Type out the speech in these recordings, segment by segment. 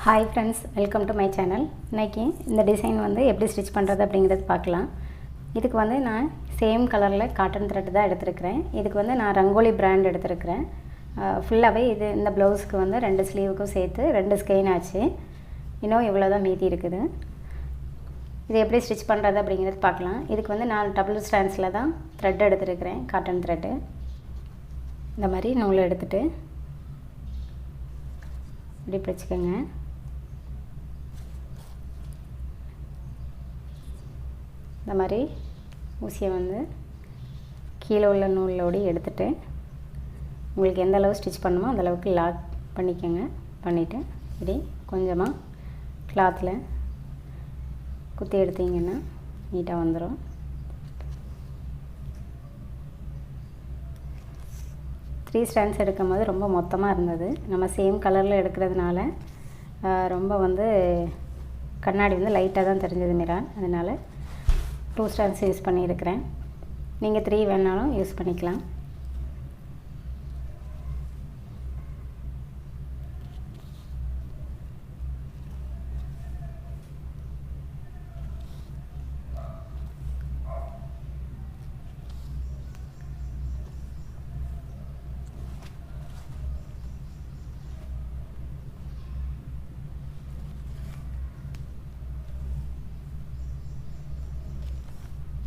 Hi friends, welcome to my channel. இன்றைக்கி இந்த design வந்து எப்படி ஸ்டிச் பண்ணுறது அப்படிங்கிறது பார்க்கலாம். இதுக்கு வந்து நான் சேம் கலரில் காட்டன் த்ரெட் தான் எடுத்துருக்கிறேன். இதுக்கு வந்து நான் ரங்கோலி பிராண்ட் எடுத்துருக்கிறேன். ஃபுல்லாகவே இந்த ப்ளவுஸுக்கு வந்து 2 ஸ்லீவுக்கும் சேர்த்து 2 ஸ்கெயின் ஆச்சு. இன்னும் இவ்வளோ தான் மீதி இருக்குது. இது எப்படி ஸ்டிச் பண்ணுறது அப்படிங்கிறது பார்க்கலாம். இதுக்கு வந்து நான் டபுள் ஸ்டாண்ட்ஸில் தான் த்ரெட் எடுத்துருக்கிறேன், காட்டன் த்ரெட்டு. இந்த மாதிரி நூல் எடுத்துகிட்டு இப்படி பிடிச்சிக்கோங்க. இந்த மாதிரி ஊசியை வந்து கீழே உள்ள நூலோடு எடுத்துகிட்டு உங்களுக்கு எந்த அளவு ஸ்டிச் பண்ணணுமோ அந்தளவுக்கு லாக் பண்ணிக்கோங்க. பண்ணிவிட்டு இப்படி கொஞ்சமாக கிளாத்தில் குத்தி எடுத்திங்கன்னா நீட்டாக வந்துடும். த்ரீ ஸ்டாண்ட்ஸ் எடுக்கும் போது ரொம்ப மொத்தமாக இருந்தது. நம்ம சேம் கலரில் எடுக்கிறதுனால ரொம்ப வந்து கண்ணாடி வந்து லைட்டாக தான் தெரிஞ்சது மிரான். அதனால் 2 ஸ்டாண்ட்ஸ் யூஸ் பண்ணியிருக்கிறேன். நீங்கள் 3 வேணாலும் யூஸ் பண்ணிக்கலாம்.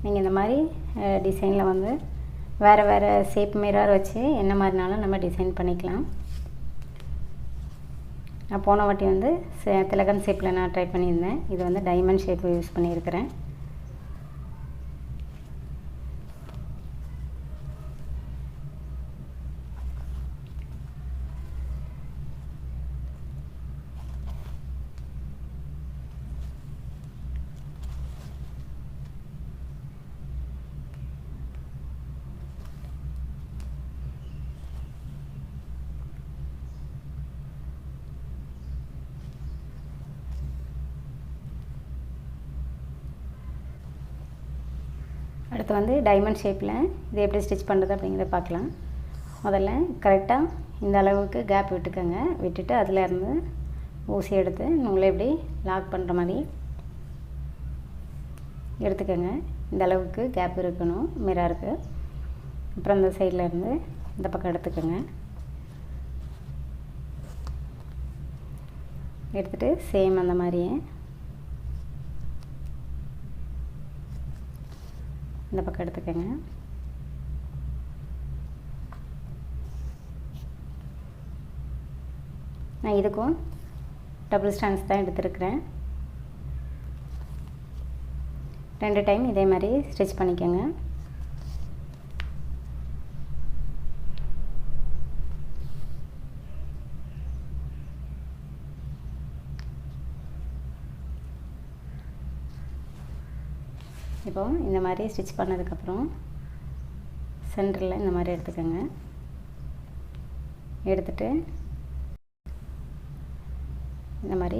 நீங்கள் இந்த மாதிரி டிசைனில் வந்து வேறு ஷேப் மிரர் வச்சு என்ன மாதிரினாலும் நம்ம டிசைன் பண்ணிக்கலாம். நான் போன வாட்டி வந்து திலகன் ஷேப்பில் நான் ட்ரை பண்ணியிருந்தேன். இது வந்து டைமண்ட் ஷேப்பு யூஸ் பண்ணியிருக்கிறேன். அடுத்து வந்து டைமண்ட் ஷேப்பில் இது எப்படி ஸ்டிச் பண்ணுறது அப்படிங்கிறத பார்க்கலாம். முதல்ல கரெக்டாக இந்த அளவுக்கு கேப் விட்டுக்கோங்க. விட்டுட்டு அதிலேருந்து ஊசி எடுத்து நூலை இப்படி லாக் பண்ணுற மாதிரி எடுத்துக்கோங்க. இந்த அளவுக்கு கேப் இருக்கணும் மிரருக்கு. அப்புறம் இந்த சைடில் இருந்து இந்த பக்கம் எடுத்துக்கோங்க. எடுத்துகிட்டு சேம் அந்த மாதிரியே இந்த பக்கம் எடுத்துக்கோங்க. நான் இதுக்கும் டபுள் ஸ்டாண்ட்ஸ் தான் எடுத்துருக்கிறேன். 2 டைம் இதே மாதிரி ஸ்டிச் பண்ணிக்கோங்க. இப்போது இந்த மாதிரி ஸ்டிச் பண்ணதுக்கப்புறம் சென்டரில் இந்த மாதிரி எடுத்துக்கோங்க. எடுத்துட்டு இந்த மாதிரி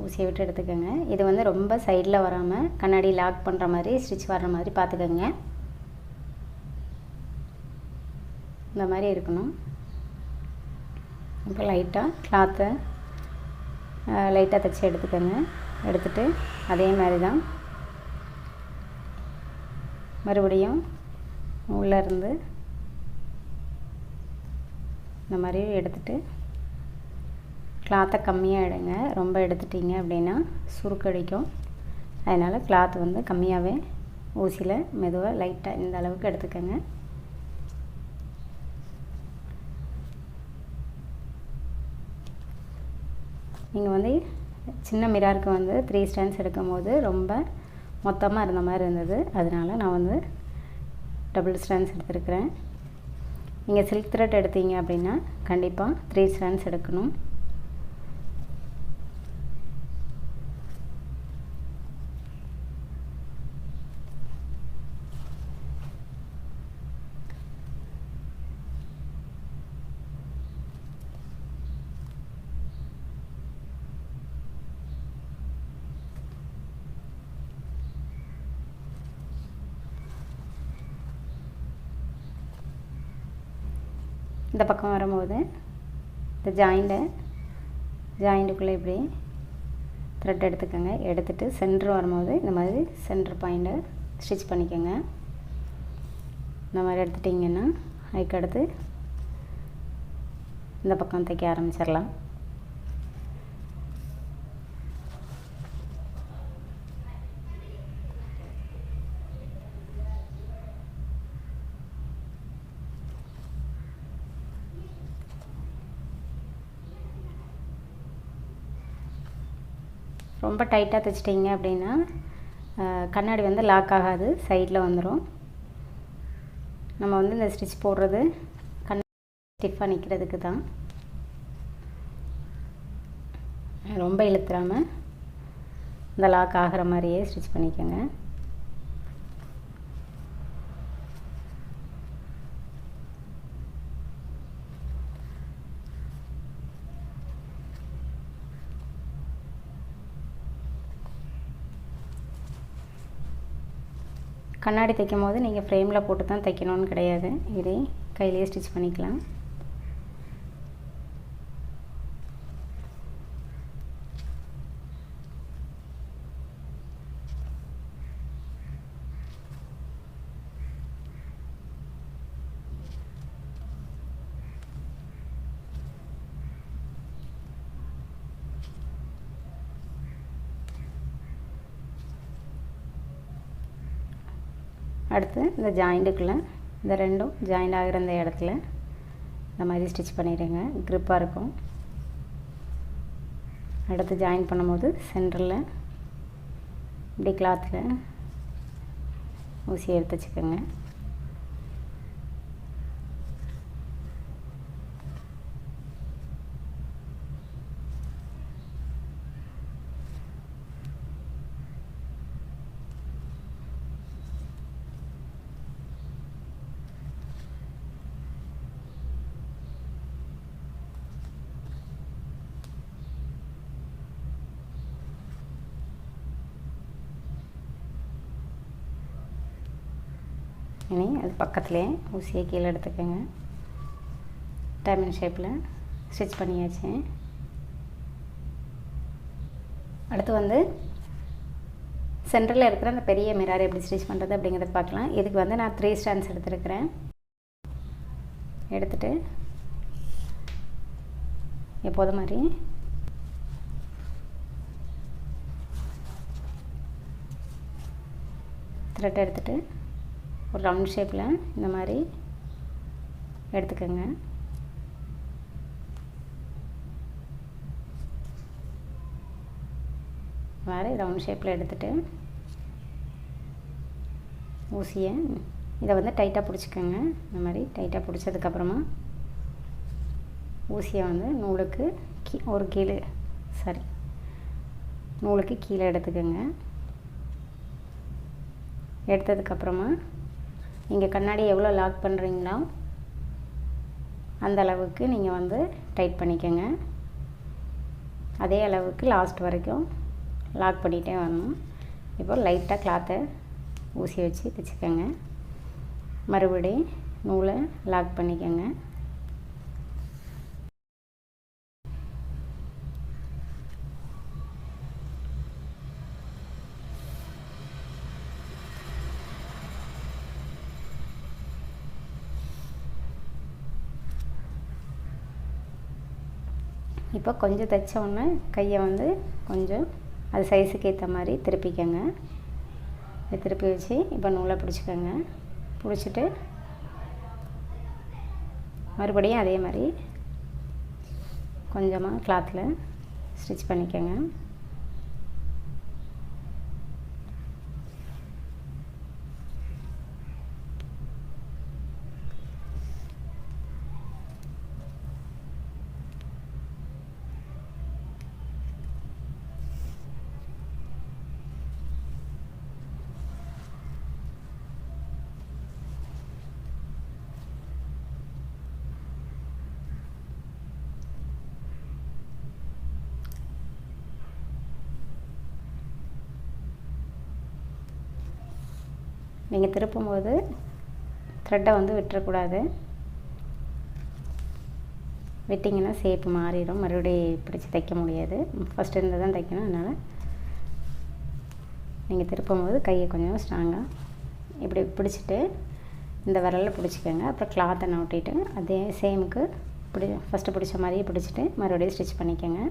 ஊசியை விட்டு எடுத்துக்கோங்க. இது வந்து ரொம்ப சைடில் வராமல் கண்ணாடி லாக் பண்ணுற மாதிரி ஸ்டிச் வர்ற மாதிரி பார்த்துக்கோங்க. இந்த மாதிரி இருக்கணும். இப்போ லைட்டாக கிளாத்தை லைட்டாக தைச்சி எடுத்துக்கோங்க. எடுத்துகிட்டு அதே மாதிரி தான் மறுபடியும் உள்ளேருந்து இந்த மாதிரி எடுத்துகிட்டு கிளாத்தை கம்மியாக எடுங்க. ரொம்ப எடுத்துட்டிங்க அப்படின்னா சுருக்கடிக்கும். அதனால் கிளாத் வந்து கம்மியாகவே ஊசியில் மெதுவாக லைட்டாக இந்த அளவுக்கு எடுத்துக்கோங்க. நீங்கள் வந்து சின்ன மிராருக்கு வந்து 3 ஸ்டாண்ட்ஸ் எடுக்கும் போது ரொம்ப மொத்தமாக இருந்த மாதிரி இருந்தது. அதனால் நான் வந்து டபுள் ஸ்டாண்ட்ஸ் எடுத்துருக்கிறேன். நீங்கள் சில்க் த்ரெட் எடுத்தீங்க அப்படின்னா கண்டிப்பாக 3 ஸ்டாண்ட்ஸ் எடுக்கணும். இந்த பக்கம் வரும்போது இந்த ஜாயிண்ட்டுக்குள்ளே இப்படி த்ரெட் எடுத்துக்கோங்க. எடுத்துகிட்டு சென்டர் வரும்போது இந்த மாதிரி சென்டர் பாயிண்ட்டை ஸ்டிச் பண்ணிக்கோங்க. இந்த மாதிரி எடுத்துட்டிங்கன்னா அதுக்கடுத்து இந்த பக்கம் தைக்க ஆரம்பிச்சிடலாம். ரொம்ப டைட்டாக தைச்சிட்டிங்க அப்படின்னா கண்ணாடி வந்து லாக் ஆகாது, சைடில் வந்துடும். நம்ம வந்து இந்த ஸ்டிச் போடுறது கண்ணாடி ஸ்டிஃபாக நிற்கிறதுக்கு தான். ரொம்ப இழுத்துறாமல் இந்த லாக் ஆகிற மாதிரியே ஸ்டிச் பண்ணிக்கோங்க. கண்ணாடி தைக்கும் போது நீங்கள் ஃப்ரேமில் போட்டு தான் தைக்கணும்னு கிடையாது, இதே கையிலேயே ஸ்டிச் பண்ணிக்கலாம். அடுத்து இந்த ஜாயிண்ட்டுக்குள்ளே இந்த ரெண்டும் ஜாயிண்ட் ஆகிற இந்த இடத்துல இந்த மாதிரி ஸ்டிச் பண்ணிடுங்க, க்ரிப்பாக இருக்கும். அடுத்து ஜாயின் பண்ணும்போது சென்டரில் இப்படி கிளாத்தில் ஊசி எடுத்து வச்சுக்கோங்க. இனி அது பக்கத்துலேயே ஊசியை கீழே எடுத்துக்கோங்க. டைமண்ட் ஷேப்பில் ஸ்டிச் பண்ணியாச்சு. அடுத்து வந்து சென்டரில் இருக்கிற அந்த பெரிய மிரர் எப்படி ஸ்டிச் பண்ணுறது அப்படிங்கிறத பார்க்கலாம். இதுக்கு வந்து நான் 3 ஸ்டாண்ட்ஸ் எடுத்துருக்கிறேன். எடுத்துகிட்டு எப்போதும் மாதிரி த்ரெட் எடுத்துகிட்டு ஒரு ரவுண்ட் ஷேப்பில் இந்த மாதிரி எடுத்துக்கோங்க. மாதிரி ரவுண்ட் ஷேப்பில் எடுத்துகிட்டு ஊசியை இதை வந்து டைட்டாக பிடிச்சிக்கோங்க. இந்த மாதிரி டைட்டாக பிடிச்சதுக்கப்புறமா ஊசியை வந்து நூலுக்கு நூலுக்கு கீழே எடுத்துக்கோங்க. எடுத்ததுக்கப்புறமா நீங்கள் கண்ணாடி எவ்வளோ லாக் பண்ணுறீங்களோ அந்த அளவுக்கு நீங்கள் வந்து டைட் பண்ணிக்கோங்க. அதே அளவுக்கு லாஸ்ட் வரைக்கும் லாக் பண்ணிகிட்டே வரணும். இப்போ லைட்டாக கிளாத்தை ஊசி வச்சு தைச்சிக்கோங்க. மறுபடியும் நூலை லாக் பண்ணிக்கோங்க. இப்போ கொஞ்சம் தைச்ச உடனே கையை வந்து கொஞ்சம் அது சைஸுக்கு ஏற்ற மாதிரி திருப்பிக்கோங்க. திருப்பி வச்சு இப்போ நூலை பிடிச்சிக்கோங்க. பிடிச்சிட்டு மறுபடியும் அதே மாதிரி கொஞ்சமாக கிளாத்தில் ஸ்டிச் பண்ணிக்கோங்க. நீங்கள் திருப்பும்போது த்ரெட்டை வந்து விட்டுறக்கூடாது. விட்டிங்கன்னா ஷேப்பு மாறிடும், மறுபடியும் பிடிச்சி தைக்க முடியாது. ஃபஸ்ட்டு இருந்து தான் தைக்கணும், அதனால் நீங்கள் திருப்பும்போது கையை கொஞ்சம் ஸ்ட்ராங்காக இப்படி பிடிச்சிட்டு இந்த விரலில் பிடிச்சிக்கோங்க. அப்புறம் கிளாத்தை நவுட்டிட்டு அதே சேமுக்கு ஃபஸ்ட்டு பிடிச்ச மாதிரியே பிடிச்சிட்டு மறுபடியும் ஸ்டிச் பண்ணிக்கோங்க.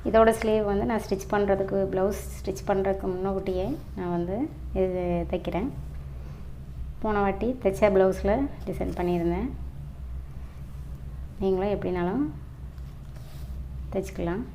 இதோட ஸ்லீவ் வந்து நான் ஸ்டிச் பண்ணுறதுக்கு ப்ளவுஸ் ஸ்டிச் பண்ணுறதுக்கு முன்னக்கூட்டியே நான் வந்து இது தைக்கிறேன். போன வாட்டி தைச்ச ப்ளவுஸில் டிசைன் பண்ணியிருந்தேன். நீங்களும் எப்படினாலும் தைச்சிக்கலாம்.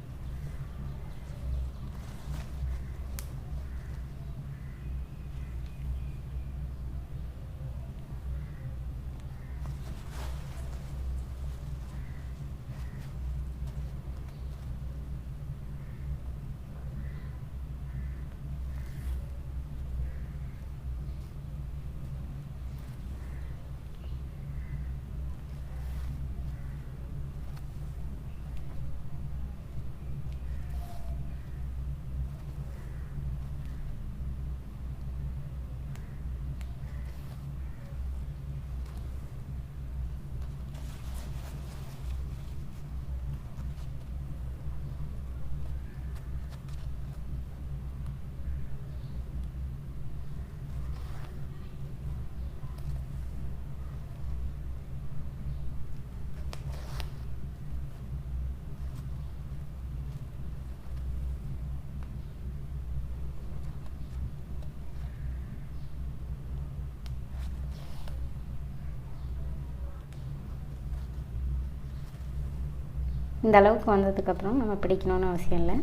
இந்த அளவுக்கு வந்ததுக்கப்புறம் நம்ம பிடிக்கணும்னு அவசியம் இல்லை.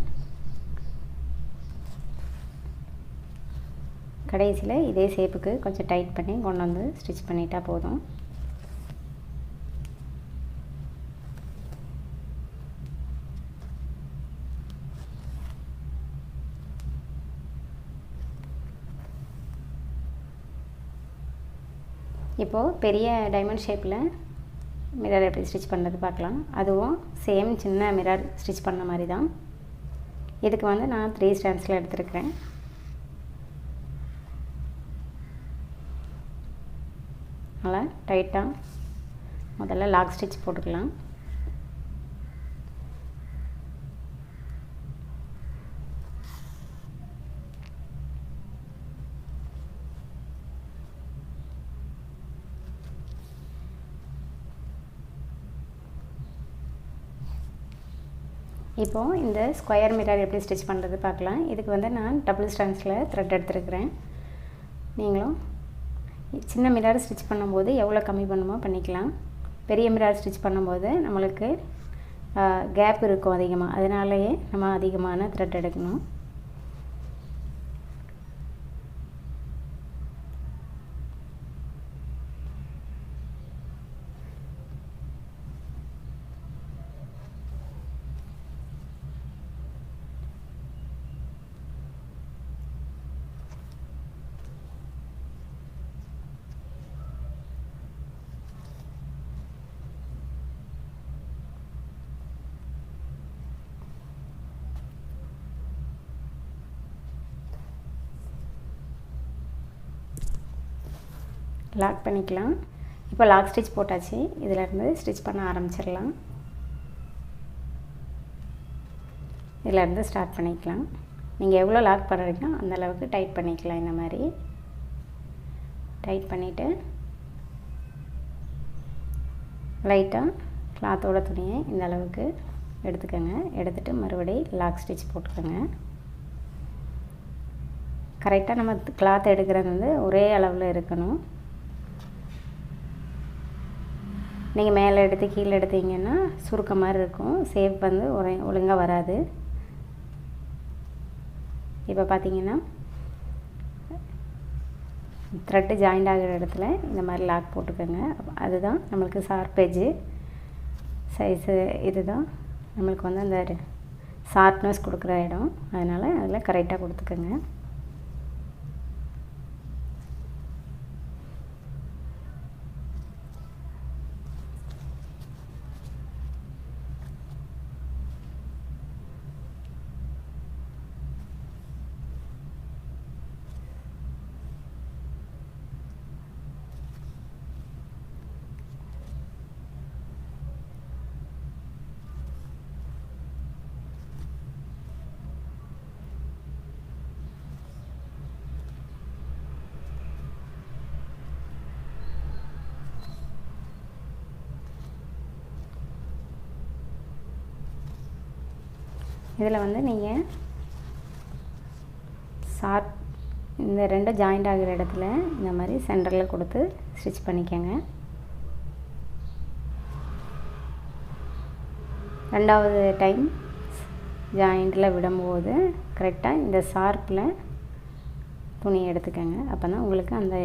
கடைசியில் இதே ஷேப்புக்கு கொஞ்சம் டைட் பண்ணி கொண்டு வந்து ஸ்டிச் பண்ணிட்டா போதும். இப்போது பெரிய டைமண்ட் ஷேப்பில் மிரர் எப்படி ஸ்டிச் பண்ணுறது பார்க்கலாம். அதுவும் சேம் சின்ன மிரர் ஸ்டிச் பண்ண மாதிரி தான். இதுக்கு வந்து நான் 3 ஸ்டாண்ட்ஸில் எடுத்துருக்கிறேன். நல்லா டைட்டாக முதல்ல லாக் ஸ்டிச் போட்டுக்கலாம். இப்போது இந்த ஸ்கொயர் மிரர் எப்படி ஸ்டிச் பண்ணுறது பார்க்கலாம். இதுக்கு வந்து நான் டபுள் ஸ்டாண்ட்ஸில் த்ரெட் எடுத்துருக்கிறேன். நீங்களும் சின்ன மிரர் ஸ்டிச் பண்ணும்போது எவ்வளோ கம்மி பண்ணுமோ பண்ணிக்கலாம். பெரிய மிரர் ஸ்டிச் பண்ணும்போது நம்மளுக்கு கேப் இருக்கும் அதிகமாக, அதனாலேயே நம்ம அதிகமான த்ரெட் எடுக்கணும். லாக் பண்ணிக்கலாம். இப்போ லாக் ஸ்டிச் போட்டாச்சு. இதிலேருந்து ஸ்டிச் பண்ண ஆரம்பிச்சிடலாம். இதிலேருந்து ஸ்டார்ட் பண்ணிக்கலாம். நீங்கள் எவ்வளோ லாக் பண்ணுறீங்களோ அந்த அளவுக்கு டைட் பண்ணிக்கலாம். இந்த மாதிரி டைட் பண்ணிவிட்டு லைட்டாக கிளாத்தோட துணியை இந்த அளவுக்கு எடுத்துக்கோங்க. எடுத்துகிட்டு மறுபடியும் லாக் ஸ்டிச் போட்டுக்கோங்க. கரெக்டாக நம்ம கிளாத் எடுக்கிறது வந்து ஒரே அளவில் இருக்கணும். நீங்கள் மேலே எடுத்து கீழே எடுத்தீங்கன்னா சுருக்க மாதிரி இருக்கும். ஷேப் வந்து ஒழுங்காக வராது. இப்போ பார்த்தீங்கன்னா த்ரெட்டு ஜாயிண்ட் ஆகிற இடத்துல இந்த மாதிரி லாக் போட்டுக்கோங்க. அதுதான் நம்மளுக்கு ஷார்ப் எட்ஜு சைஸு. இதுதான் நம்மளுக்கு வந்து அந்த ஷார்ப்னஸ் கொடுக்குற இடம். அதனால் அதில் கரெக்டாக கொடுத்துக்கோங்க. இதில் வந்து நீங்கள் ஷார்ப் இந்த 2 ஜாயிண்ட் ஆகிற இடத்துல இந்த மாதிரி சென்டரில் கொடுத்து ஸ்டிச் பண்ணிக்கோங்க. ரெண்டாவது டைம் ஜாயிண்டில் விடும்போது கரெக்டாக இந்த ஷார்ப்பில் துணி எடுத்துக்கோங்க. அப்போ தான் உங்களுக்கு அந்த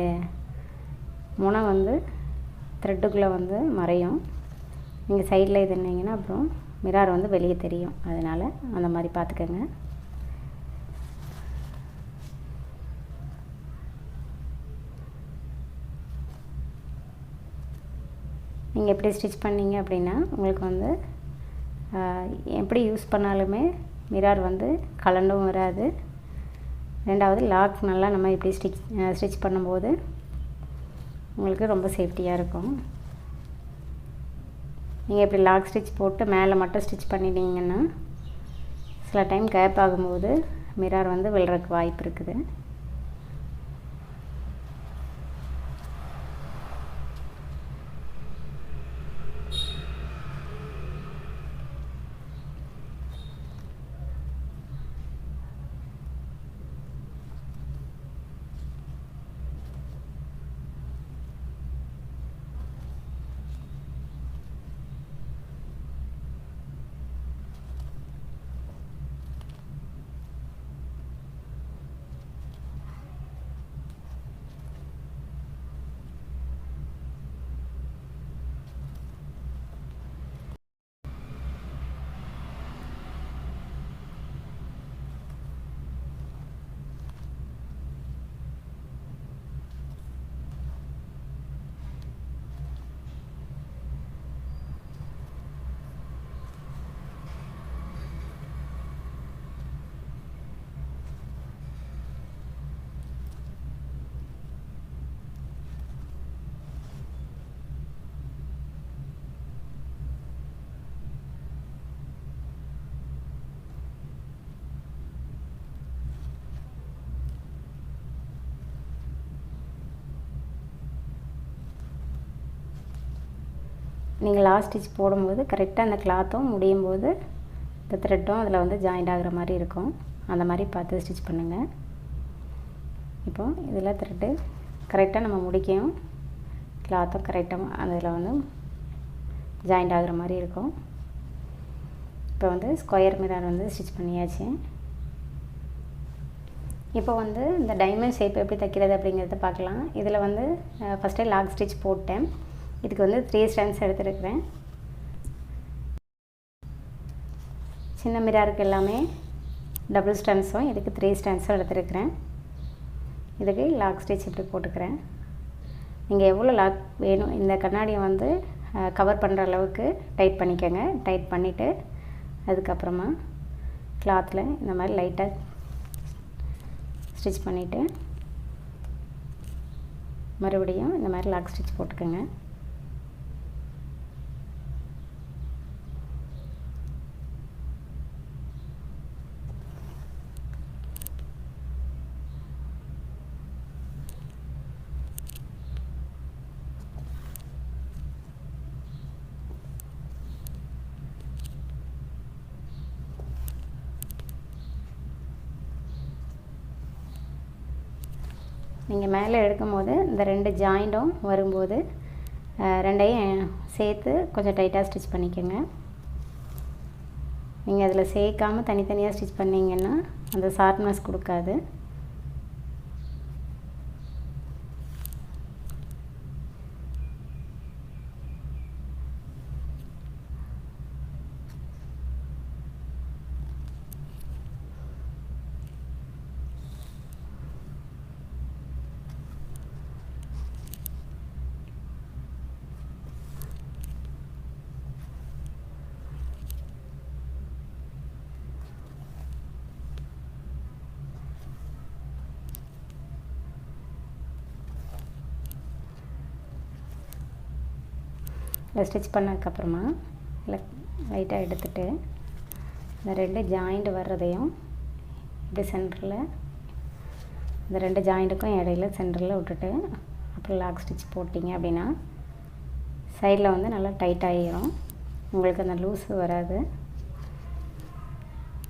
முனை வந்து த்ரெட்டுக்குள்ளே வந்து மறையும். நீங்கள் சைடில் இது இருந்தீங்கன்னா அப்புறம் மிரர் வந்து வெளியே தெரியும். அதனால் அந்த மாதிரி பார்த்துக்கோங்க. நீங்கள் எப்படி ஸ்டிச் பண்ணிங்க அப்படின்னா உங்களுக்கு வந்து எப்படி யூஸ் பண்ணாலுமே மிரர் வந்து கலண்டும் வராது. ரெண்டாவது லாக் நல்லா நம்ம இப்படி ஸ்டிச் பண்ணும்போது உங்களுக்கு ரொம்ப சேஃப்டியாக இருக்கும். நீங்கள் இப்படி லாக் ஸ்டிச் போட்டு மேலே மட்டும் ஸ்டிச் பண்ணிட்டீங்கன்னா சில டைம் கேப் ஆகும்போது மிரர் வந்து விழுறதுக்கு வாய்ப்பு இருக்குது. நீங்கள் லாஸ்ட் ஸ்டிச் போடும்போது கரெக்டாக அந்த கிளாத்தும் முடியும் போது இந்த த்ரெட்டும் அதில் வந்து ஜாயிண்ட் ஆகிற மாதிரி இருக்கும். அந்த மாதிரி பார்த்து ஸ்டிச் பண்ணுங்கள். இப்போது இதில் த்ரெட்டு கரெக்டாக நம்ம முடிக்கையும் கிளாத்தும் கரெக்டாக அதில் வந்து ஜாயிண்ட் ஆகிற மாதிரி இருக்கும். இப்போ வந்து ஸ்கொயர் மிரர் வந்து ஸ்டிச் பண்ணியாச்சு. இப்போ வந்து இந்த டைமண்ட் ஷேப் எப்படி தைக்கிறது அப்படிங்கிறத பார்க்கலாம். இதில் வந்து ஃபஸ்ட்டே லாக் ஸ்டிச் போட்டேன். இதுக்கு வந்து 3 ஸ்டாண்ட்ஸ் எடுத்துருக்கிறேன். சின்ன மிரருக்கு எல்லாமே டபுள் ஸ்டாண்ட்ஸும் இதுக்கு 3 ஸ்டாண்ட்ஸும் எடுத்துருக்கிறேன். இதுக்கு லாக் ஸ்டிச் இப்படி போட்டுக்கிறேன். நீங்கள் எவ்வளோ லாக் வேணும் இந்த கண்ணாடியை வந்து கவர் பண்ணுற அளவுக்கு டைட் பண்ணிக்கோங்க. டைட் பண்ணிவிட்டு அதுக்கப்புறமா கிளாத்தில் இந்த மாதிரி லைட்டாக ஸ்டிச் பண்ணிவிட்டு மறுபடியும் இந்த மாதிரி லாக் ஸ்டிச் போட்டுக்கோங்க. நீங்கள் மேலே எடுக்கும்போது இந்த 2 ஜாயிண்ட்டும் வரும்போது ரெண்டையும் சேர்த்து கொஞ்சம் டைட்டாக ஸ்டிச் பண்ணிக்கோங்க. நீங்கள் அதில் சேர்க்காமல் தனித்தனியாக ஸ்டிச் பண்ணிங்கன்னா அந்த ஷார்ப்னஸ் கொடுக்காது. இதை ஸ்டிச் பண்ணதுக்கப்புறமா இல்லை லைட்டாக எடுத்துகிட்டு இந்த 2 ஜாயிண்ட் வர்றதையும் இப்படி சென்டரில் இந்த 2 ஜாயிண்ட்டுக்கும் இடையில சென்டரில் விட்டுட்டு அப்புறம் லாக் ஸ்டிச் போட்டிங்க அப்படின்னா சைடில் வந்து நல்லா டைட் ஆகிரும். உங்களுக்கு அந்த லூஸு வராது.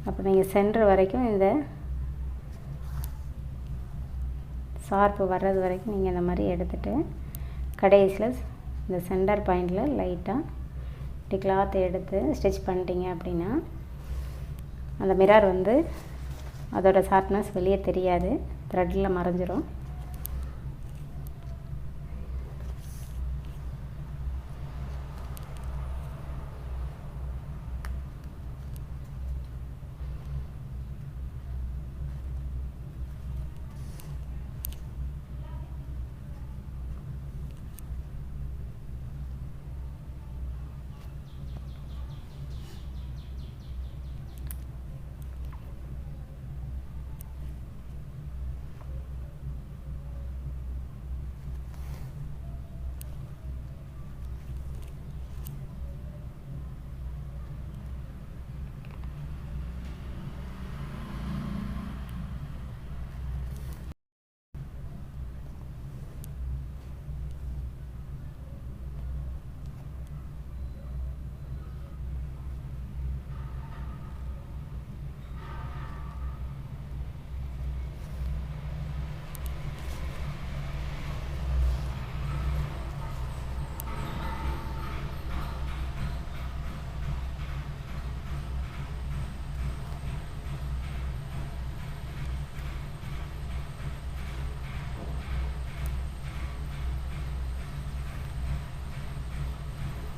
அப்போ நீங்கள் சென்டர் வரைக்கும் இந்த ஷார்ப்பு வர்றது வரைக்கும் நீங்கள் இந்த மாதிரி எடுத்துகிட்டு கடைசியில் இந்த சென்டர் பாயிண்டில் லைட்டாக இப்படி கிளாத்தை எடுத்து ஸ்டிச் பண்ணிட்டீங்க அப்படின்னா அந்த மிரர் வந்து அதோட ஷார்ப்னஸ் வெளியே தெரியாது, த்ரெட்டில் மறைஞ்சிரும்.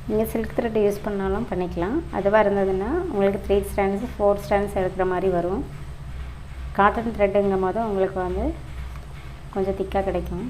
நீங்கள் சில்க் த்ரெட் யூஸ் பண்ணாலும் பண்ணிக்கலாம். அதுவாக இருந்ததுன்னா உங்களுக்கு 3 strands 4 strands எடுக்கிற மாதிரி வரும். காட்டன் த்ரெட்டுங்கும் போது உங்களுக்கு வந்து கொஞ்சம் திக்காக கிடைக்கும்.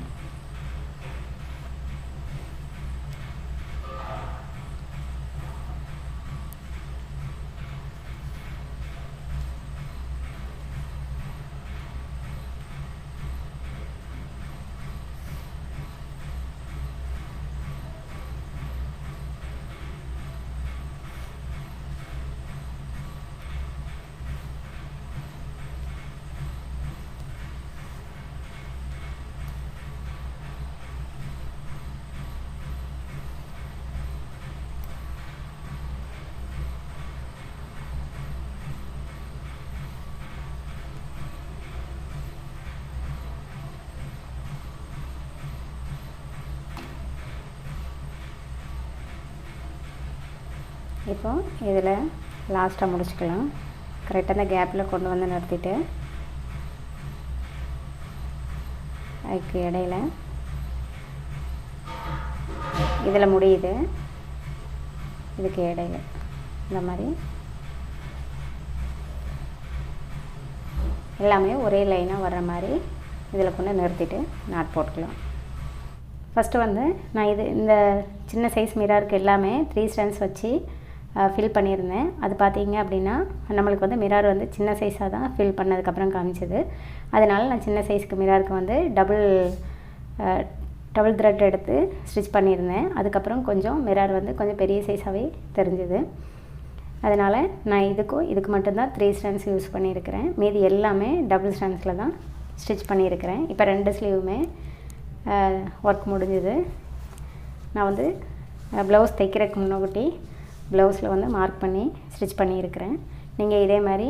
இப்போ இதில் லாஸ்ட்டாக முடிச்சுக்கலாம். கரெக்டாக அந்த கேப்பில் கொண்டு வந்து நிறுத்திட்டு அதுக்கு இடையில இதில் முடியுது, இதுக்கு இடையில இந்த மாதிரி எல்லாமே ஒரே லைனாக வர்ற மாதிரி இதில் கொண்டு நிறுத்திட்டு நாட் போட்டுக்கலாம். ஃபஸ்ட்டு வந்து நான் இந்த சின்ன சைஸ் மிரருக்கு எல்லாமே 3 strands வச்சு ஃபில் பண்ணியிருந்தேன். அது பார்த்தீங்க அப்படின்னா நம்மளுக்கு வந்து மிரர் வந்து சின்ன சைஸாக தான் ஃபில் பண்ணதுக்கப்புறம் காமிச்சது. அதனால் நான் சின்ன சைஸ்க்கு மிரருக்கு வந்து டபுள் த்ரெட் எடுத்து ஸ்டிச் பண்ணியிருந்தேன். அதுக்கப்புறம் கொஞ்சம் மிரர் வந்து கொஞ்சம் பெரிய சைஸாகவே தெரிஞ்சுது. அதனால் நான் இதுக்கு மட்டும்தான் 3 strands யூஸ் பண்ணியிருக்கிறேன். மீதி எல்லாமே டபுள் ஸ்டாண்ட்ஸில் தான் ஸ்டிச் பண்ணியிருக்கிறேன். இப்போ 2 ஸ்லீவுமே ஒர்க் முடிஞ்சுது. நான் வந்து ப்ளவுஸ் தைக்கிறதுக்கு முன்னாடி ப்ளவுஸில் வந்து மார்க் பண்ணி ஸ்டிச் பண்ணியிருக்கிறேன். நீங்கள் இதே மாதிரி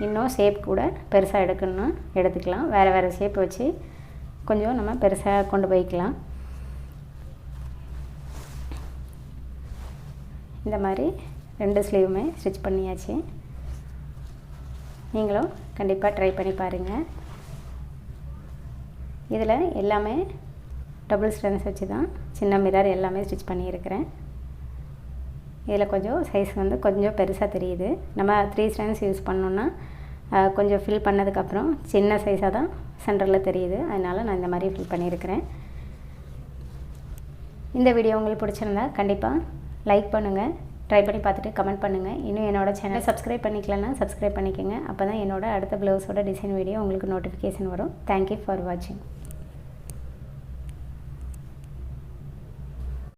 இன்னும் ஷேப் கூட பெருசாக எடுக்கணும்னா எடுத்துக்கலாம். வேறு ஷேப் வச்சு கொஞ்சம் நம்ம பெருசாக கொண்டு போய்க்கலாம். இந்த மாதிரி 2 ஸ்லீவுமே ஸ்டிச் பண்ணியாச்சு. நீங்களும் கண்டிப்பாக ட்ரை பண்ணி பாருங்கள். இதில் எல்லாமே டபுள் ஸ்டாண்ட்ஸ் வச்சு தான் சின்ன மிரர் எல்லாமே ஸ்டிச் பண்ணியிருக்கிறேன். இதில் கொஞ்சம் சைஸ் வந்து கொஞ்சம் பெருசாக தெரியுது. நம்ம 3 strands யூஸ் பண்ணோன்னா கொஞ்சம் ஃபில் பண்ணதுக்கப்புறம் சின்ன சைஸாக தான் சென்டரில் தெரியுது. அதனால் நான் இந்த மாதிரி ஃபில் பண்ணியிருக்கிறேன். இந்த வீடியோ உங்களுக்கு பிடிச்சிருந்தா கண்டிப்பாக லைக் பண்ணுங்கள், ட்ரை பண்ணி பார்த்துட்டு கமெண்ட் பண்ணுங்கள். இன்னும் என்னோடய சேனல் சப்ஸ்கிரைப் பண்ணிக்கலன்னா சப்ஸ்கிரைப் பண்ணிக்கோங்க. அப்போ தான் என்னோட அடுத்த ப்ளவுஸோட டிசைன் வீடியோ உங்களுக்கு நோட்டிஃபிகேஷன் வரும். தேங்க்யூ ஃபார் வாட்சிங்.